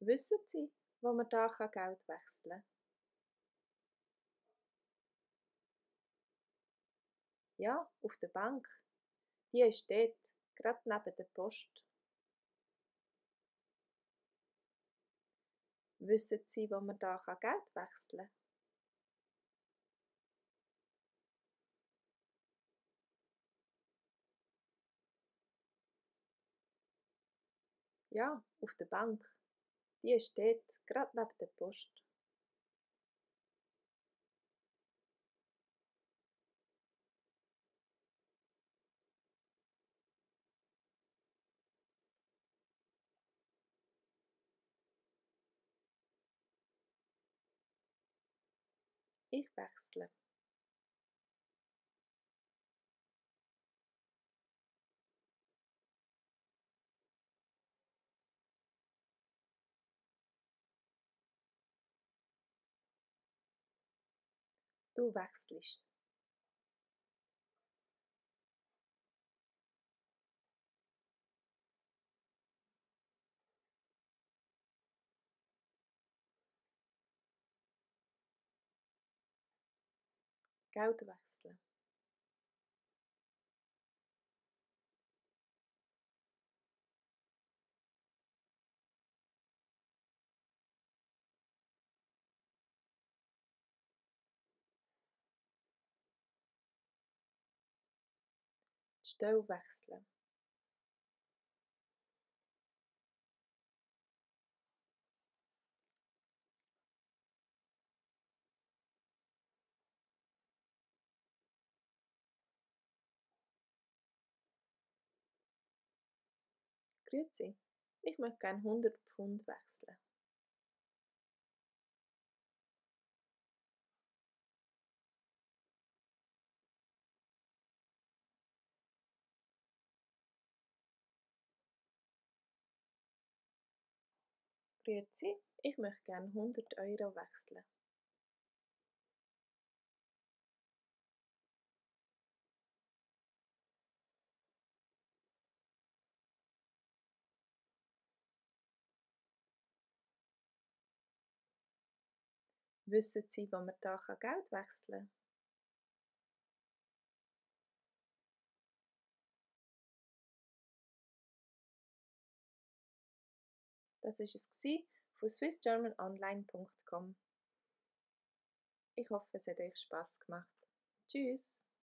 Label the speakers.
Speaker 1: Wissen Sie, wo man da Geld wechseln kann? Ja, auf der Bank. Die ist dort, gerade neben der Post. Wissen Sie, wo man da Geld wechseln kann? Ja, auf der Bank. Die ist dort, gerade neben der Post. Ich wechsle. Du wechselst. Geld wechseln. Die Stelle wechseln. Grüezi. Ich möchte gerne 100 Pfund wechseln. Grüezi. Ich möchte gerne 100 € wechseln. Wissen Sie, wo man da Geld wechseln kann? Das war es von swissgermanonline.com. Ich hoffe, es hat euch Spass gemacht. Tschüss!